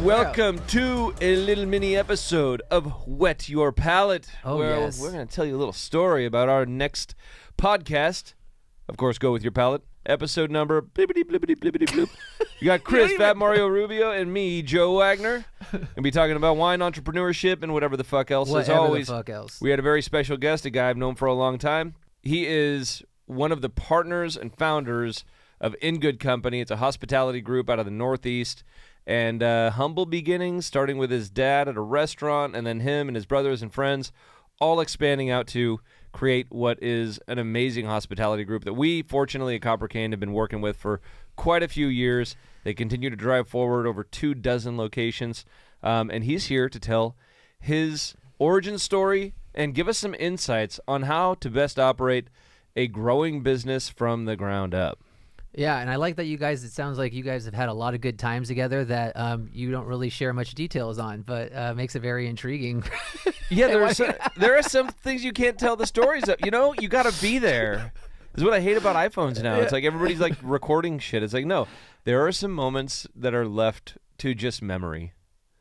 Welcome to a little mini episode of Wet Your Palate. Yes. We're going to tell you a little story about our next podcast. Of course, Go With Your Palate. Episode number blibbity blibbity blibbity bloop. You got Chris, Fat Mario Rubio, and me, Joe Wagner. We'll be talking about wine, entrepreneurship, and whatever the fuck else. As always, we had a very special guest, a guy I've known for a long time. He is one of the partners and founders of In Good Company. It's a hospitality group out of the Northeast. And humble beginnings, starting with his dad at a restaurant, and then him and his brothers and friends, all expanding out to create what is an amazing hospitality group that we, fortunately, at Copper Cane have been working with for quite a few years. They continue to drive forward over 24 locations. And he's here to tell his origin story and give us some insights on how to best operate a growing business from the ground up. Yeah, and I like that you guys, it sounds like you guys have had a lot of good times together that you don't really share much details on, but makes it very intriguing. Yeah, there are some things you can't tell the stories of. You know, you got to be there. This is what I hate about iPhones now. It's like everybody's like recording shit. It's like, no, there are some moments that are left to just memory.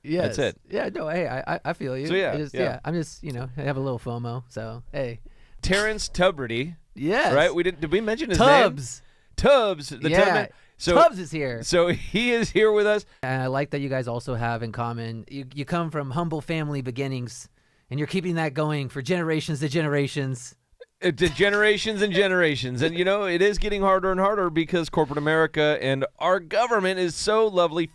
Yes. That's it. Yeah, no, hey, I feel you. So yeah. I'm just, I have a little FOMO, so hey. Terence Tubridy. Yes. Right? Did we mention his Tubbs. name? Tubbs. Tubbs is here. So he is here with us. And I like that you guys also have in common, you come from humble family beginnings, and you're keeping that going for generations to generations. To generations and generations. And, it is getting harder and harder because corporate America and our government is so lovely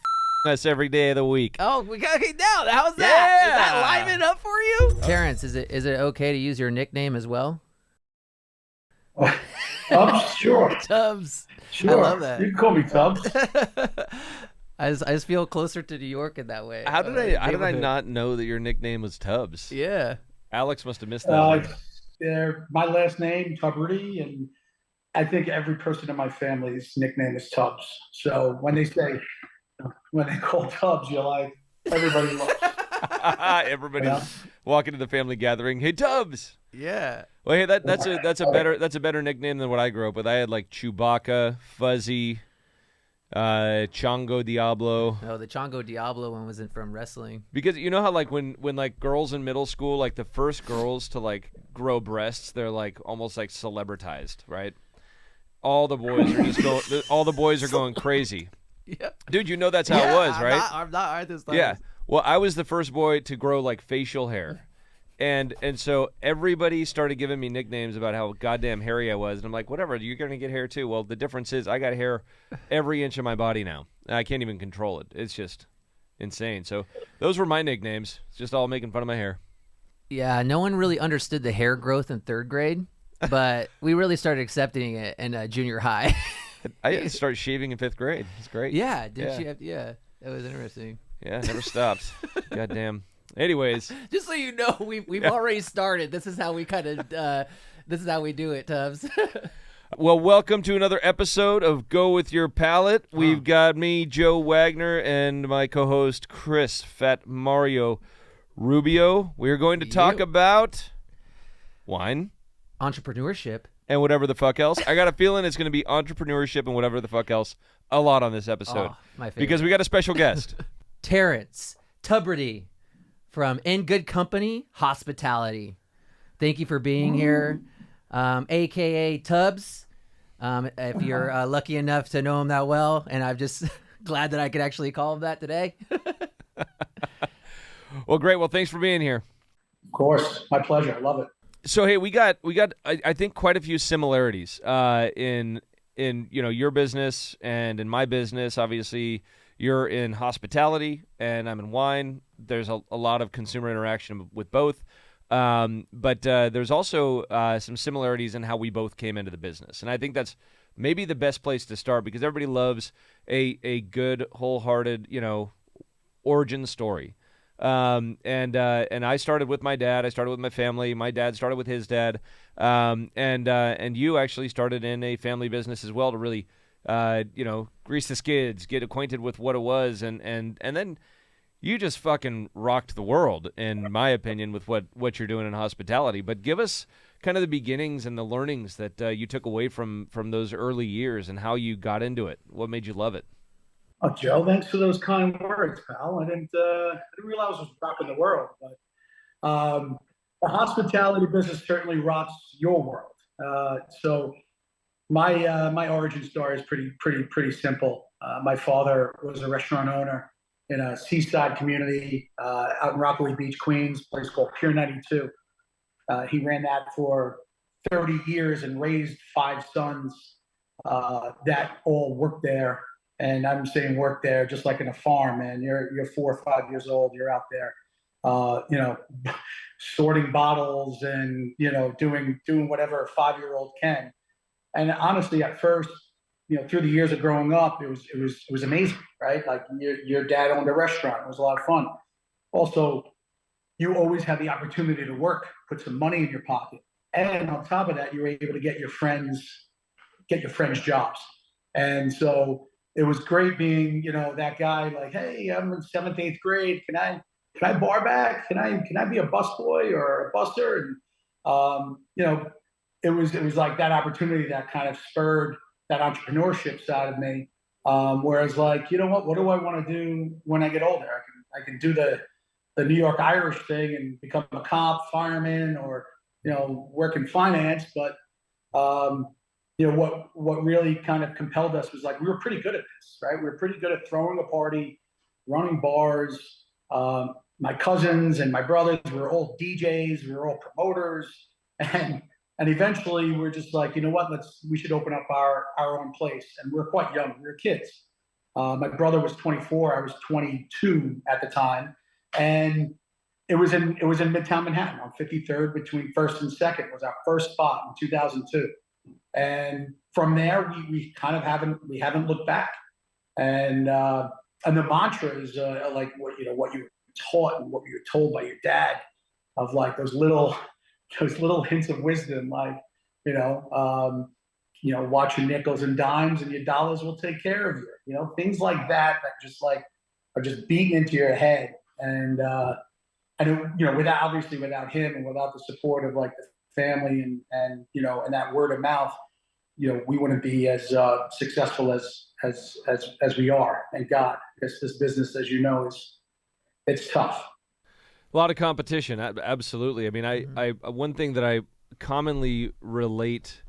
us every day of the week. Oh, we got to get down. How's that? Yeah. Is that liven up for you? Terrence, is it okay to use your nickname as well? Tubbs, sure. Tubbs. Sure. I love that. You can call me Tubbs. I just feel closer to New York in that way. How did I not know that your nickname was Tubbs? Yeah. Alex must have missed that. My last name, Tubridy, and I think every person in my family's nickname is Tubbs. So when they call Tubbs, you're like, everybody loves. Everybody walking to the family gathering. Hey, Tubbs. Yeah. Well, hey, that's a better nickname than what I grew up with. I had like Chewbacca, Fuzzy, Chongo Diablo. No, the Chongo Diablo one wasn't from wrestling. Because you know how like when like girls in middle school, like the first girls to like grow breasts, they're like almost like celebritized, right? All the boys are going crazy. Yeah. Dude, that's how it was, right? I'm not this time. Yeah. Well, I was the first boy to grow like facial hair. And so everybody started giving me nicknames about how goddamn hairy I was. And I'm like, whatever, you're going to get hair too. Well, the difference is I got hair every inch of my body now. And I can't even control it. It's just insane. So those were my nicknames. It's just all making fun of my hair. Yeah, no one really understood the hair growth in third grade, but we really started accepting it in junior high. I started shaving in 5th grade. It's great. Yeah, that was interesting. Yeah, never stopped. Goddamn. Anyways, just so you know, we've already started. This is how we this is how we do it, Tubbs. Well, welcome to another episode of Go With Your Palate. We've got me, Joe Wagner, and my co-host Chris, Fat Mario Rubio. We're going to talk about wine, entrepreneurship, and whatever the fuck else. I got a feeling it's going to be entrepreneurship and whatever the fuck else a lot on this episode. Oh, my favorite. Because we got a special guest. Terence Tubridy from In Good Company Hospitality. Thank you for being here, a.k.a. Tubbs, if you're lucky enough to know him that well, and I'm just glad that I could actually call him that today. Well, great. Well, thanks for being here. Of course. My pleasure. I love it. So, hey, we got I think quite a few similarities in your business and in my business. Obviously, you're in hospitality and I'm in wine. There's a lot of consumer interaction with both. But there's also some similarities in how we both came into the business. And I think that's maybe the best place to start because everybody loves a good, wholehearted, origin story. And I started with my dad. I started with my family. My dad started with his dad. And you actually started in a family business as well to really, grease the skids, get acquainted with what it was. And then you just fucking rocked the world, in my opinion, with what you're doing in hospitality. But give us kind of the beginnings and the learnings that you took away from those early years and how you got into it. What made you love it? Oh, Joe, thanks for those kind words, pal. I didn't realize I was rocking the world, but the hospitality business certainly rocks your world. So my origin story is pretty simple. My father was a restaurant owner in a seaside community out in Rockaway Beach, Queens, a place called Pier 92. He ran that for 30 years and raised five sons that all worked there. And I'm saying work there just like in a farm, man. You're 4 or 5 years old, you're out there, you know, sorting bottles and doing whatever a 5-year-old can. And honestly, at first, through the years of growing up, it was amazing, right? Like your dad owned a restaurant. It was a lot of fun. Also, you always had the opportunity to work, put some money in your pocket, and on top of that, you were able to get your friends jobs. And so it was great being, that guy. Like, hey, I'm in seventh, eighth grade. Can I bar back? Can I be a busboy or a buster? And it was like that opportunity that kind of spurred that entrepreneurship side of me. Whereas, like, you know what do I want to do when I get older? I can do the New York Irish thing and become a cop, fireman, or work in finance. But what really kind of compelled us was, like, we were pretty good at this, right? We were pretty good at throwing a party, running bars. My cousins and my brothers were all DJs. We were all promoters, and eventually we're just like, you know what? We should open up our own place. And we were quite young. We were kids. My brother was 24. I was 22 at the time, and it was in Midtown Manhattan on 53rd between First and Second. Was our first spot in 2002. And from there, we kind of haven't looked back. And the mantra is like what you were taught and what you were told by your dad, of like those little hints of wisdom, like watch your nickels and dimes, and your dollars will take care of you. Things like that just like are just beaten into your head. And without him and without the support of, like, the family and that word of mouth, we wouldn't be as successful as we are. Thank God, because this business, as you know, it's tough. A lot of competition, absolutely. I mean, I one thing that I commonly relate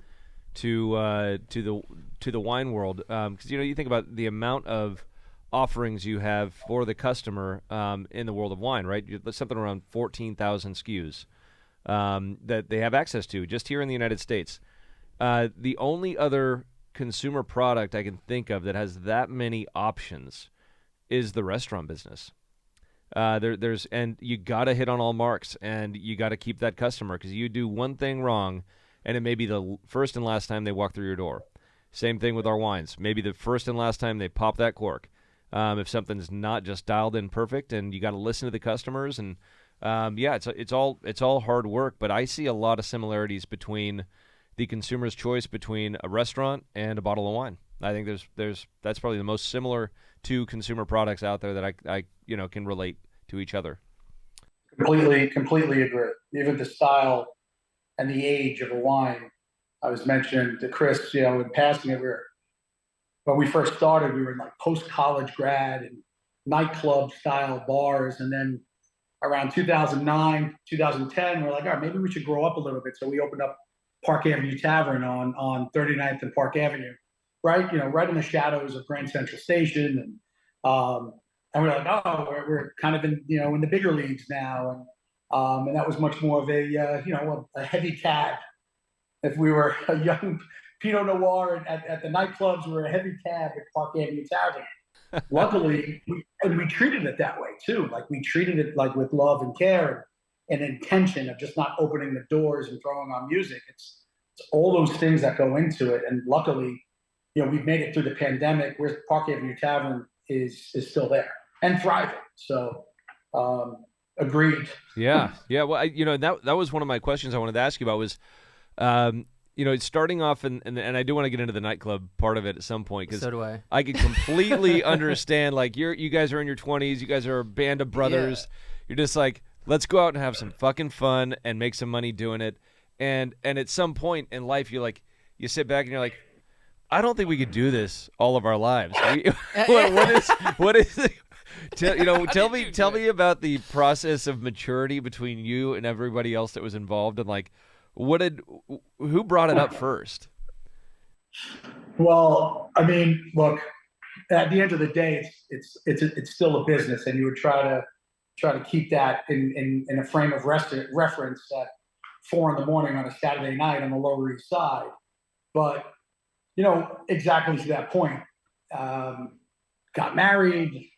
to the wine world, because you think about the amount of offerings you have for the customer in the world of wine, right? There's something around 14,000 SKUs that they have access to just here in the United States. The only other consumer product I can think of that has that many options is the restaurant business. And you got to hit on all marks, and you got to keep that customer, because you do one thing wrong, and it may be the first and last time they walk through your door. Same thing with our wines. Maybe the first and last time they pop that cork. If something's not just dialed in perfect, and you got to listen to the customers, and it's all hard work. But I see a lot of similarities between the consumer's choice between a restaurant and a bottle of wine. I think that's probably the most similar two consumer products out there that I can relate to each other. Completely agree. Even the style and the age of a wine. I was mentioning to Chris, in passing it, when we first started, we were in, like, post-college grad and nightclub style bars. And then around 2009, 2010, we're like, all right, maybe we should grow up a little bit. So we opened up Park Avenue Tavern on 39th and Park Avenue, right? Right in the shadows of Grand Central Station. And we're like, oh, we're kind of in, in the bigger leagues now. And that was much more of a heavy cab. If we were a young Pinot Noir at the nightclubs, we were a heavy cab at Park Avenue Tavern. Luckily, we treated it that way too. Like, we treated it like with love and care and intention of just not opening the doors and throwing on music. It's all those things that go into it. And luckily, we've made it through the pandemic, where Park Avenue Tavern is still there and thriving. So, agreed. Yeah. Well, that was one of my questions I wanted to ask you about was, it's starting off, and I do want to get into the nightclub part of it at some point, because So do I. I can completely understand, like, you guys are in your 20s, you guys are a band of brothers. Yeah. You're just like, let's go out and have some fucking fun and make some money doing it. And at some point in life, you sit back and you're like, I don't think we could do this all of our lives. What is it? Tell me about the process of maturity between you and everybody else that was involved, and like, who brought it up first? Well, I mean, look, at the end of the day, it's still a business, and you would try to keep that in a frame of reference at 4 a.m. on a Saturday night on the Lower East Side. But exactly to that point, got married.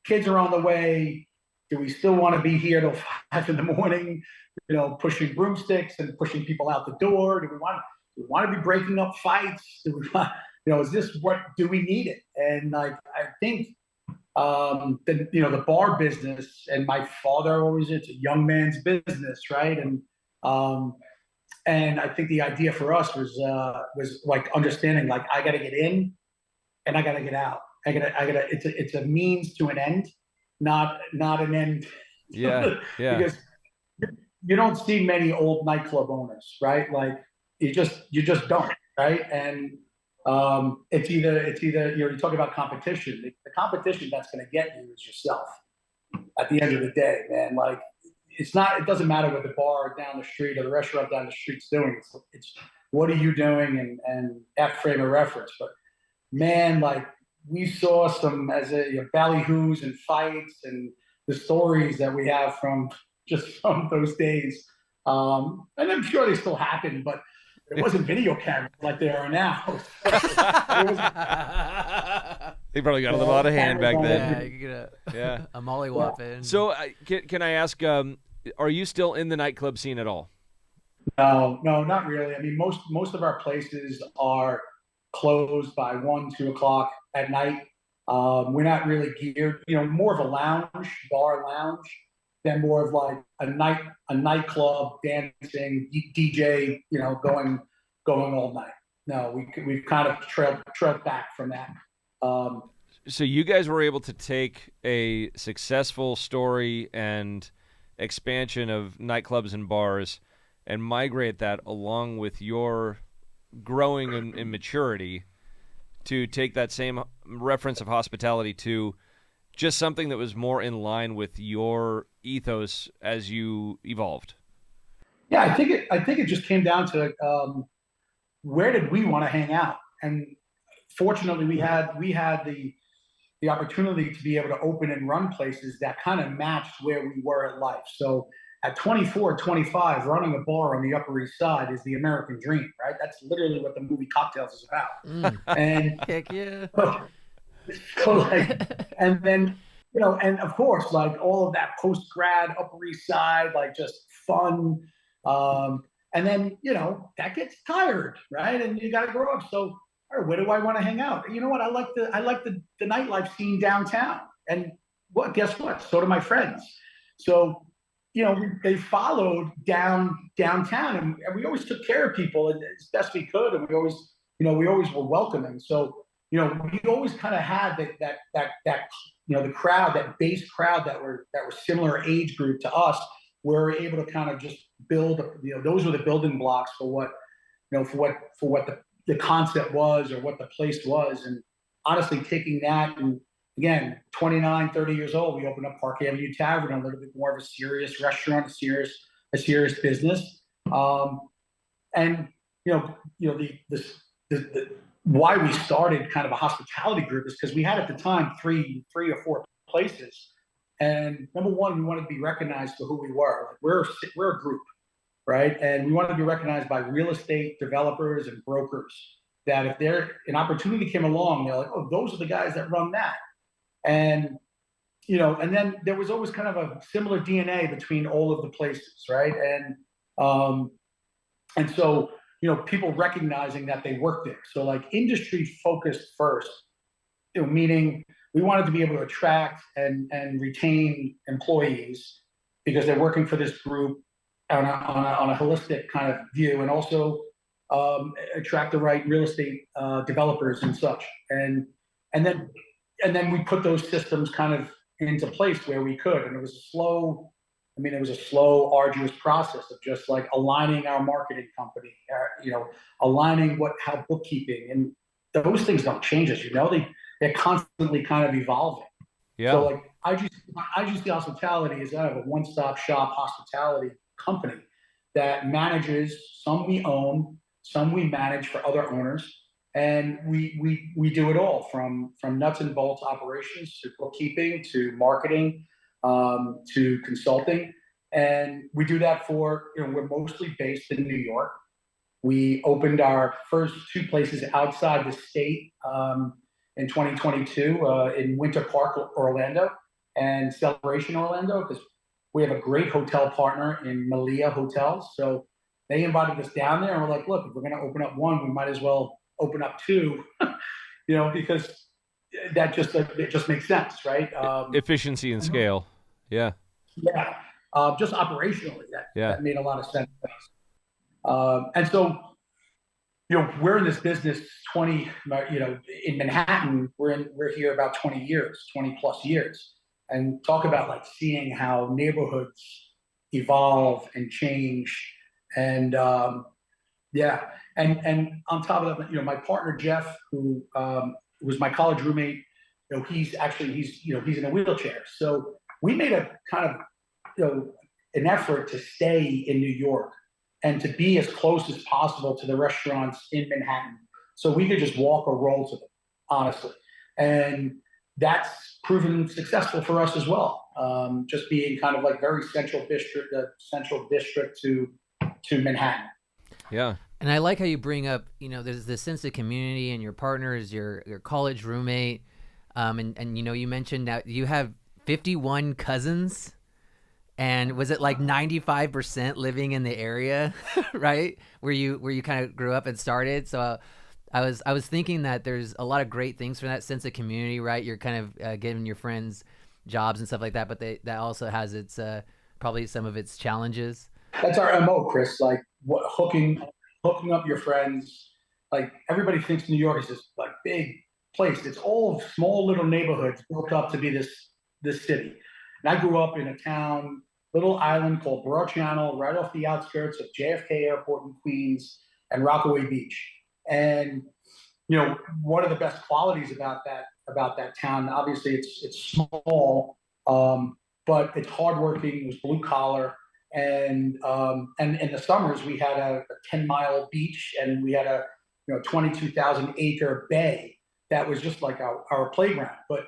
Kids are on the way. Do we still want to be here till 5 a.m? Pushing broomsticks and pushing people out the door? Do we want to be breaking up fights? Do we want, is this do we need it? And like, I think, the bar business, and my father always, it's a young man's business, right? And I think the idea for us was like understanding, like, I got to get in and I got to get out. It's a means to an end, not an end. Yeah. Because you don't see many old nightclub owners, right? Like, you just don't, right? And it's either you talk about competition. The competition that's going to get you is yourself. At the end of the day, man, like, it doesn't matter what the bar down the street or the restaurant down the street's doing. It's what are you doing, and that frame of reference. But man, like, we saw some ballyhoos and fights and the stories that we have from those days. And I'm sure they still happen, but it wasn't video cameras like they are now. They probably got a little out of hand back then. Yeah, you get a mollywop in. So can I ask, are you still in the nightclub scene at all? No, not really. I mean, most of our places are closed by 1, 2 o'clock at night. We're not really geared, more of a bar lounge, than more of like a nightclub, dancing, DJ, going all night. No, we've kind of trailed back from that. So you guys were able to take a successful story and expansion of nightclubs and bars and migrate that along with your growing in maturity to take that same reference of hospitality to just something that was more in line with your ethos as you evolved. Yeah, I think it just came down to where did we want to hang out, and fortunately we had the opportunity to be able to open and run places that kind of matched where we were in life. So at 24, 25, running a bar on the Upper East Side is the American dream, right? That's literally what the movie Cocktails is about. And heck yeah. So like, and then, and of course, like, all of that post-grad Upper East Side, like, just fun. And then, that gets tired, right? And you got to grow up. So, all right, where do I want to hang out? You know what? I like the nightlife scene downtown. And guess what? So do my friends. So, they followed downtown, and we always took care of people as best we could. And we always were welcoming. So, we always kind of had that the crowd, that base crowd that were similar age group to us. We're able to kind of just build, those were the building blocks for what the concept was, or what the place was. And honestly, taking that, and again, 29, 30 years old, we opened up Park Avenue Tavern, a little bit more of a serious restaurant, a serious business. And the why we started kind of a hospitality group is because we had at the time three or four places. And number one, we wanted to be recognized for who we were. Like, we're a group, right? And we wanted to be recognized by real estate developers and brokers, that if an opportunity came along, they're like, oh, those are the guys that run that. And, and then there was always kind of a similar DNA between all of the places, right? And so, people recognizing that they work there. So, like, industry focused first, meaning we wanted to be able to attract and retain employees because they're working for this group on a holistic kind of view, and also attract the right real estate developers and such. And then we put those systems kind of into place where we could. And it was a slow I mean, it was a slow, arduous process of just like aligning our marketing company, aligning how bookkeeping and those things don't change, as you know, they're constantly kind of evolving. So Yeah. like IGC Hospitality is kind of a one-stop shop hospitality company that manages, some we own, some we manage for other owners, and we do it all from nuts and bolts operations to bookkeeping to marketing, to consulting, and we do that for we're mostly based in New York. We opened our first two places outside the state in 2022 in Winter Park, Orlando, and Celebration, Orlando, because we have a great hotel partner in Malia Hotels. So they invited us down there, and we're like, look, if we're going to open up one, we might as well open up two, because it just makes sense, right? Efficiency and scale. Yeah. Yeah, just operationally, Yeah. that made a lot of sense. And so, we're in this business in Manhattan, we're here about 20 years, 20 plus years, and talk about like seeing how neighborhoods evolve and change. And yeah, and on top of that, my partner Jeff, who was my college roommate, he's in a wheelchair. So we made a kind of an effort to stay in New York and to be as close as possible to the restaurants in Manhattan, so we could just walk or roll to them, honestly. And that's proven successful for us as well. Just being kind of like very central district to Manhattan. Yeah. And I like how you bring up, there's this sense of community, and your partner is your college roommate. And you mentioned that you have 51 cousins. And was it like 95% living in the area, right? Where you kind of grew up and started. So I was thinking that there's a lot of great things from that sense of community, right? You're kind of giving your friends jobs and stuff like that, but that also has its probably some of its challenges. That's our MO, Chris. Like hooking up your friends. Like everybody thinks New York is this like big place. It's all small little neighborhoods built up to be this city. And I grew up in a little island called Broad Channel, right off the outskirts of JFK Airport in Queens and Rockaway Beach. And one of the best qualities about that town, obviously it's small, but it's hardworking. It was blue collar, and in the summers we had a 10-mile beach, and we had a 22,000 acre bay that was just like our playground. But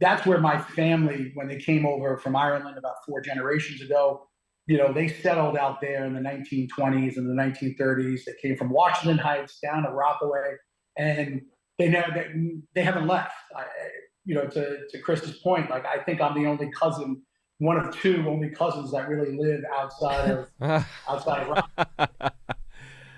that's where my family, when they came over from Ireland about 4 generations ago, they settled out there in the 1920s and the 1930s. They came from Washington Heights down to Rockaway, and they haven't left. To Chris's point, like I think I'm the only cousin, one of 2 only cousins that really live outside of Rockaway.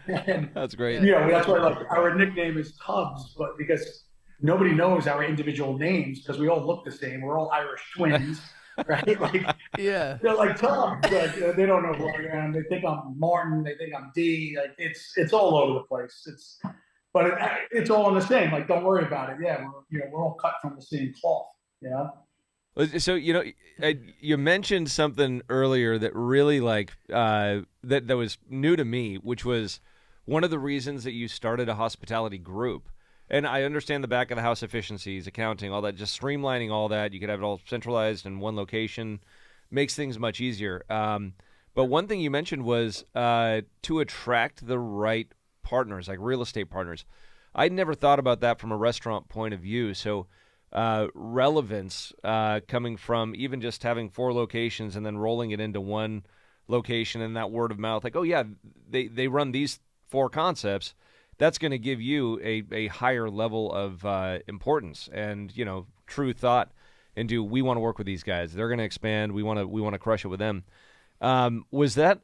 And, that's great. That's why like our nickname is Tubbs, but because nobody knows our individual names because we all look the same. We're all Irish twins, right? Like, yeah, they're like Tubbs. Like, they don't know who I am. They think I'm Martin. They think I'm D. Like it's all over the place. But it's all in the same. Like, don't worry about it. Yeah, we're all cut from the same cloth. So you mentioned something earlier that really that was new to me, which was one of the reasons that you started a hospitality group. And I understand the back of the house efficiencies, accounting, all that, just streamlining all that. You could have it all centralized in one location, makes things much easier. But one thing you mentioned was to attract the right partners, like real estate partners. I'd never thought about that from a restaurant point of view. So relevance coming from even just having 4 locations and then rolling it into one location, and that word of mouth, like, oh yeah, they run these 4 concepts. That's going to give you a higher level of importance and true thought into, we want to work with these guys. They're going to expand. We want to crush it with them. Was it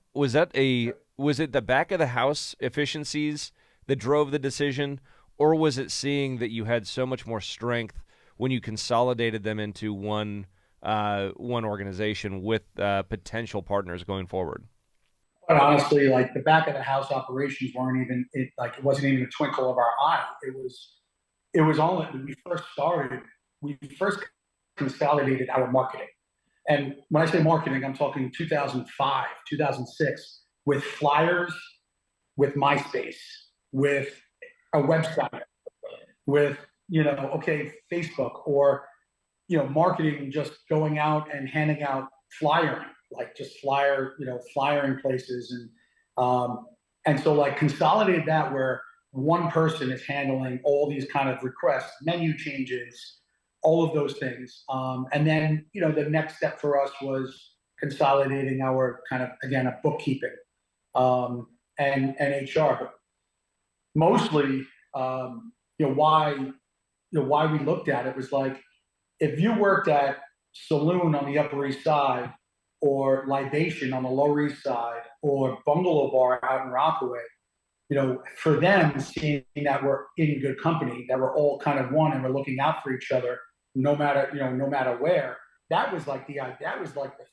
the back of the house efficiencies that drove the decision, or was it seeing that you had so much more strength when you consolidated them into one organization with potential partners going forward? But honestly, like the back of the house operations weren't even it wasn't even a twinkle of our eye. It was all when we first started. We first consolidated our marketing. and when I say marketing, I'm talking 2005, 2006, with flyers, with MySpace, with a website, with, okay, Facebook, or, marketing, just going out and handing out flyering, like just flyering places. And so like consolidated that where one person is handling all these kind of requests, menu changes, all of those things. And then, the next step for us was consolidating our kind of, again, a bookkeeping, and HR. But mostly, why we looked at it was like, if you worked at Saloon on the Upper East Side, or Libation on the Lower East Side, or Bungalow Bar out in Rockaway, for them, seeing that we're in good company, that we're all kind of one and we're looking out for each other, no matter where, that was like the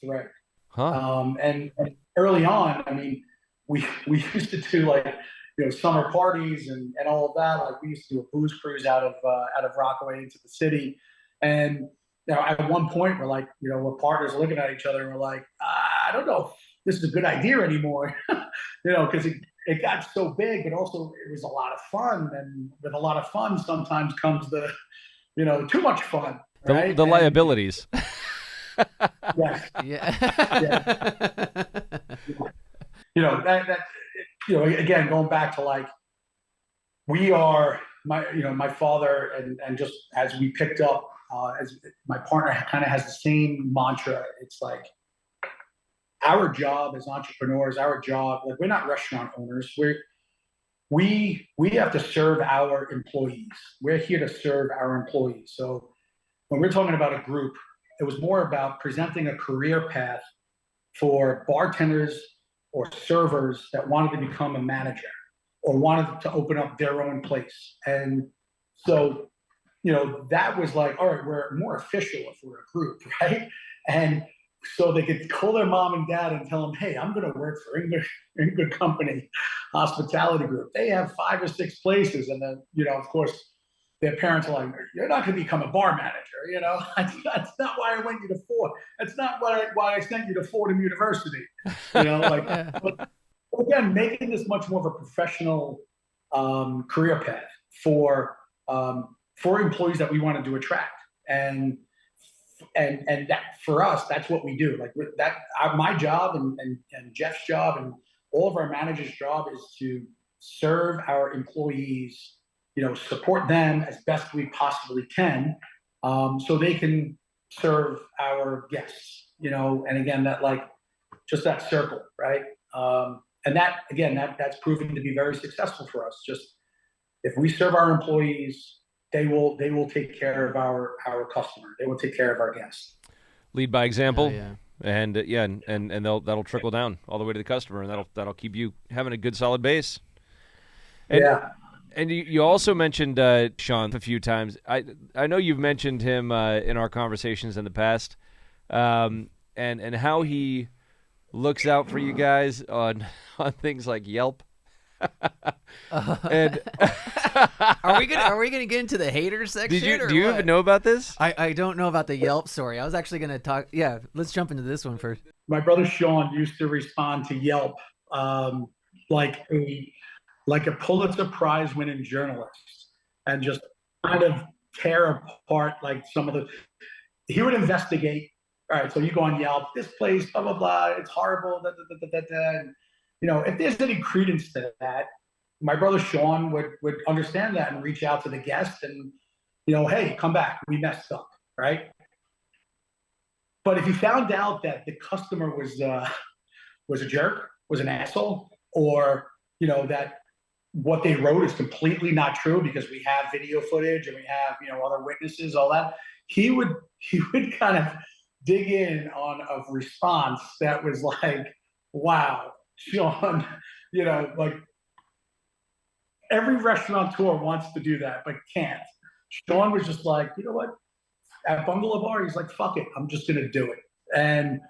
thread. And early on, I mean, we used to do like, summer parties and all of that. Like we used to do a booze cruise out of Rockaway into the city. And, at one point we're like, we're partners looking at each other and we're like, I don't know if this is a good idea anymore, because it got so big, but also it was a lot of fun. And with a lot of fun, sometimes comes the, too much fun. Right? The liabilities. Yes. Yeah. Again, going back to like, we are my father, and just as we picked up, as my partner kind of has the same mantra. It's like, our job as entrepreneurs, like we're not restaurant owners. We have to serve our employees. We're here to serve our employees. So when we're talking about a group, it was more about presenting a career path for bartenders or servers that wanted to become a manager or wanted to open up their own place. And so, that was like, all right, we're more official if we're a group, right? And so they could call their mom and dad and tell them, hey, I'm going to work for In Good Company Hospitality Group. They have 5 or 6 places. And then, of course, their parents are like, you're not going to become a bar manager, That's not why I went you to Fordham. That's not why I sent you to Fordham University, But again, making this much more of a professional career path for employees that we wanted to attract. And that, for us, that's what we do. Like that, my job and Jeff's job and all of our managers' job is to serve our employees, support them as best we possibly can, so they can serve our guests, and again, that like just that circle, right? And that, again, that's proving to be very successful for us. Just if we serve our employees, they will take care of our customer. They will take care of our guests. Lead by example. Oh, yeah. And that'll trickle down all the way to the customer, and that'll keep you having a good solid base. And, yeah. And you also mentioned Sean a few times. I know you've mentioned him in our conversations in the past, and how he looks out for you guys on things like Yelp. And Are we gonna get into the haters section? Do you even know about this? I don't know about the Yelp story. I was actually gonna talk. Yeah, let's jump into this one first. My brother Sean used to respond to Yelp like a Pulitzer Prize winning journalist, and just kind of tear apart like some of the. He would investigate. All right, so you go on Yelp, this place, blah blah blah, it's horrible. Da, da, da, da, da, and, if there's any credence to that, my brother Sean would understand that and reach out to the guest and, hey, come back, we messed up, right? But if he found out that the customer was a jerk, was an asshole, or that what they wrote is completely not true because we have video footage and we have other witnesses, all that, he would kind of dig in on a response that was like, wow, Sean, like every restaurateur wants to do that, but can't. Sean was just like, you know what? At Bungalow Bar, he's like, fuck it, I'm just gonna do it. And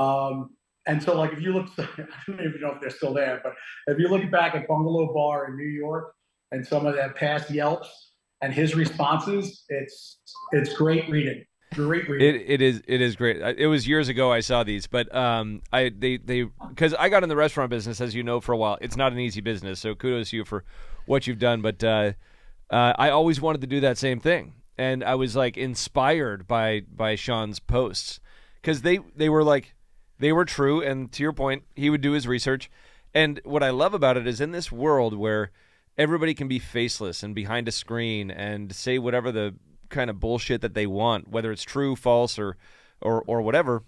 so like if you look, I don't even know if they're still there, but if you look back at Bungalow Bar in New York and some of that past Yelps and his responses, it's great reading. Great read. It is great. It was years ago I saw these, but because I got in the restaurant business, as you know, for a while. It's not an easy business, so kudos to you for what you've done. But I always wanted to do that same thing, and I was like inspired by Sean's posts because they were true, and to your point, he would do his research. And what I love about it is in this world where everybody can be faceless and behind a screen and say whatever the kind of bullshit that they want, whether it's true, false, or whatever.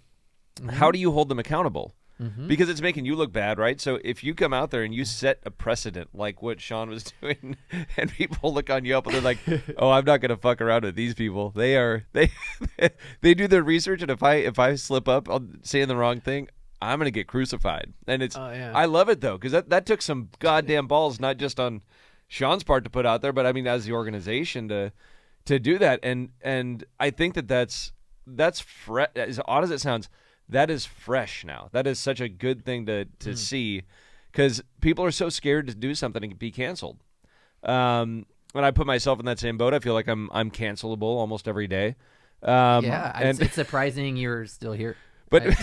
How do you hold them accountable? Because it's making you look bad, right? So if you come out there and you set a precedent like what Sean was doing, and people look on you up and they're like, "Oh, I'm not gonna fuck around with these people. They do their research, and if I slip up, I'll saying the wrong thing, I'm gonna get crucified." And it's I love it though, because that took some goddamn balls, not just on Sean's part to put out there, but I mean as the organization to do that. And I think that's as odd as it sounds, that is fresh now. That is such a good thing to see, because people are so scared to do something and be canceled. And I put myself in that same boat. I feel like I'm cancelable almost every day. It's surprising you're still here. But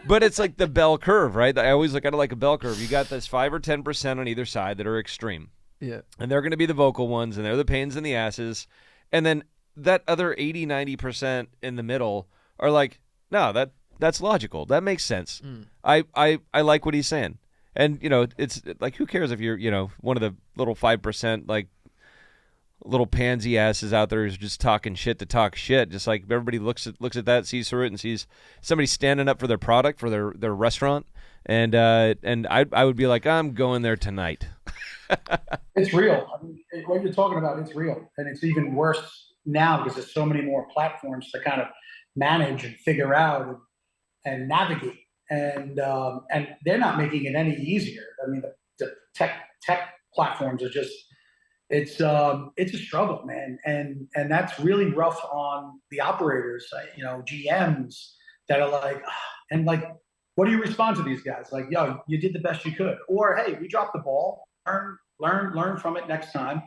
but it's like the bell curve, right? I always look at it like a bell curve. You got this 5 or 10% on either side that are extreme. Yeah. And they're going to be the vocal ones, and they're the pains in the asses. And then that other 80, 90% in the middle are like, no, that's logical. That makes sense. I like what he's saying. And, it's like, who cares if you're, one of the little 5%, like, little pansy asses out there who's just talking shit to talk shit. Just like everybody looks at that, sees through it, and sees somebody standing up for their product, for their restaurant. And I would be like, I'm going there tonight. It's real. I mean, what you're talking about, it's real. And it's even worse now because there's so many more platforms to kind of manage and figure out and navigate. And they're not making it any easier. I mean, the tech platforms are just, it's a struggle, man. And that's really rough on the operators, GMs that are like, and like, what do you respond to these guys? Like, yo, you did the best you could. Or, hey, we dropped the ball. Learn from it next time.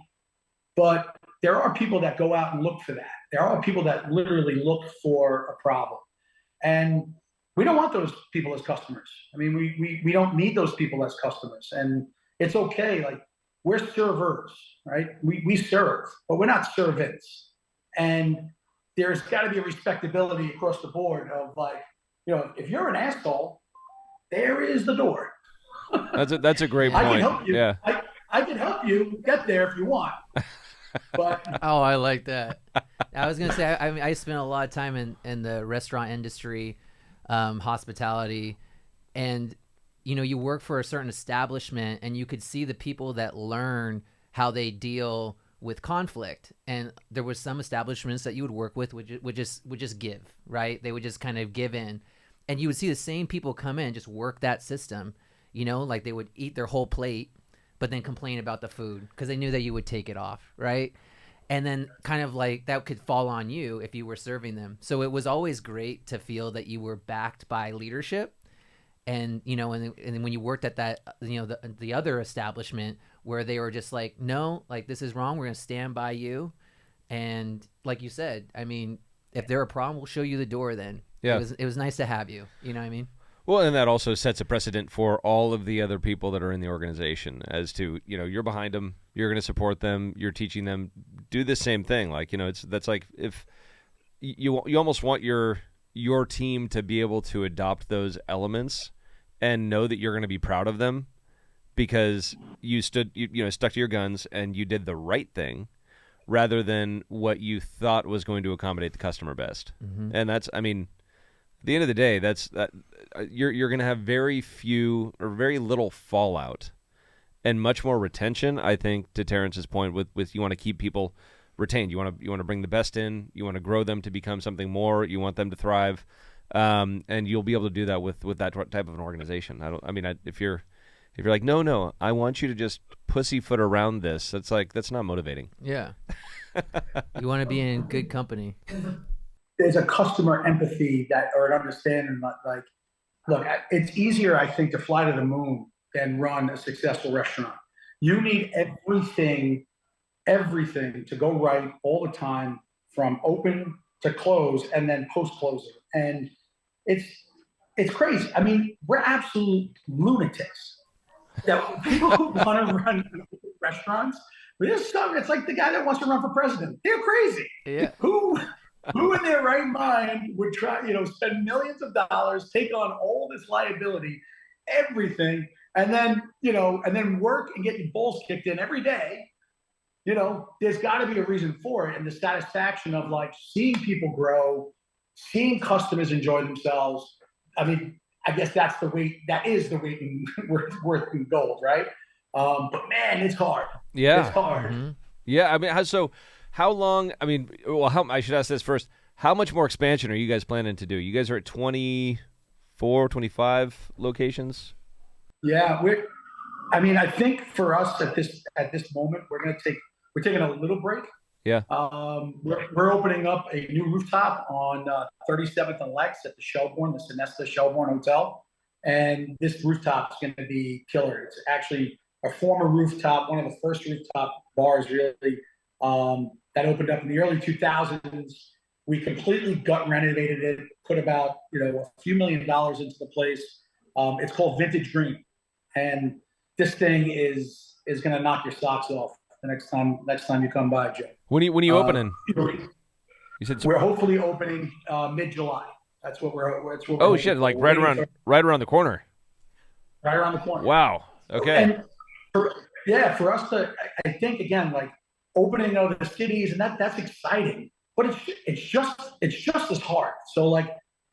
But there are people that go out and look for that. There are people that literally look for a problem. And we don't want those people as customers. I mean, we don't need those people as customers. And it's okay. Like, we're servers, right? We serve, but we're not servants. And there's got to be a respectability across the board of like, if you're an asshole, there is the door. That's a great point. I can help you. Yeah. I can help you get there if you want. But I like that. I was gonna say I spent a lot of time in the restaurant industry, hospitality, and you work for a certain establishment, and you could see the people that learn how they deal with conflict. And there was some establishments that you would work with would just give, right? They would just kind of give in, and you would see the same people come in, just work that system. Like they would eat their whole plate, but then complain about the food because they knew that you would take it off, right? And then kind of like that could fall on you if you were serving them. So it was always great to feel that you were backed by leadership. And, and when you worked at that, the other establishment where they were just like, no, like this is wrong. We're going to stand by you. And like you said, I mean, if they're a problem, we'll show you the door then. Yeah. It was nice to have you. You know what I mean? Well, and that also sets a precedent for all of the other people that are in the organization as to, you're behind them, you're going to support them, you're teaching them, do the same thing. Like, that's like if you almost want your team to be able to adopt those elements and know that you're going to be proud of them because you stuck to your guns and you did the right thing rather than what you thought was going to accommodate the customer best. Mm-hmm. And that's, I mean, at the end of the day, you're going to have very few or very little fallout and much more retention. I think to Terence's point, with you want to keep people retained. You want to bring the best in. You want to grow them to become something more. You want them to thrive, and you'll be able to do that with that type of an organization. If you're like, no, I want you to just pussyfoot around this. That's not motivating. Yeah, you want to be in good company. There's a customer empathy or an understanding like, look, it's easier, I think, to fly to the moon than run a successful restaurant. You need everything to go right all the time, from open to close and then post-closing. And it's crazy. I mean, we're absolute lunatics. That people who want to run restaurants, it's like the guy that wants to run for president. They're crazy. Yeah. Who in their right mind would try, spend millions of dollars, take on all this liability, everything, and then work and get your balls kicked in every day? There's got to be a reason for it. And the satisfaction of like seeing people grow, seeing customers enjoy themselves. I mean, I guess that is the weight worth in gold, right? But man, it's hard. Yeah. It's hard. Mm-hmm. Yeah. I mean, how long, I should ask this first. How much more expansion are you guys planning to do? You guys are at 24, 25 locations? Yeah. I think for us at this moment, we're taking a little break. Yeah. We're opening up a new rooftop on 37th and Lex at the Shelbourne, the Sonesta Shelbourne Hotel. And this rooftop is going to be killer. It's actually a former rooftop, one of the first rooftop bars really, that opened up in the early 2000s. We completely gut renovated it, put about, a few $1 million into the place. It's called Vintage Green. And this thing is going to knock your socks off the next time you come by, Joe. When are you opening? You said we're hopefully opening mid-July. That's what we're. Oh shit! Like right around the corner. Right around the corner. Wow. Okay. And for us to, I think again, like opening other cities, and that's exciting, but it's just as hard. So like,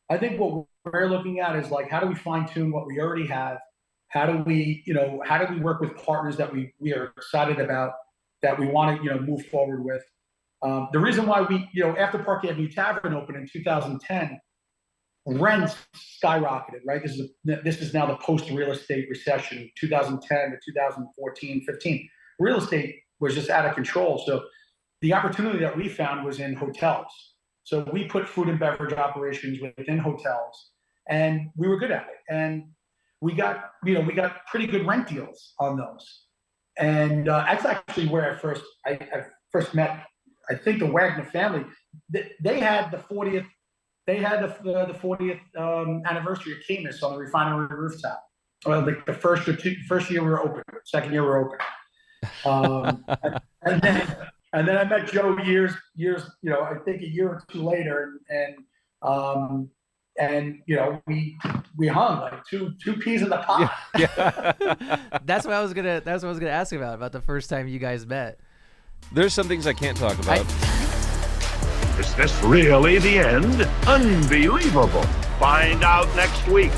I think what we're looking at is like, how do we fine tune what we already have? How do we work with partners that we are excited about, that we want to, move forward with? The reason why we, after Park Avenue Tavern opened in 2010, rents skyrocketed, right? This is now the post-real estate recession, 2010 to 2014, 15. Real estate was just out of control. So the opportunity that we found was in hotels. So we put food and beverage operations within hotels, and we were good at it. And we got pretty good rent deals on those. And that's actually where I first met, I think, the Wagner family. They had the 40th. They had the 40th anniversary of Camus on the refinery rooftop. Well, like the first year we were open, second year we were open. And then I met Joe years, I think a year or two later, and we hung like two peas in the pod. Yeah. That's what I was gonna ask about the first time you guys met. There's some things I can't talk about. Is this really the end? Unbelievable. Find out next week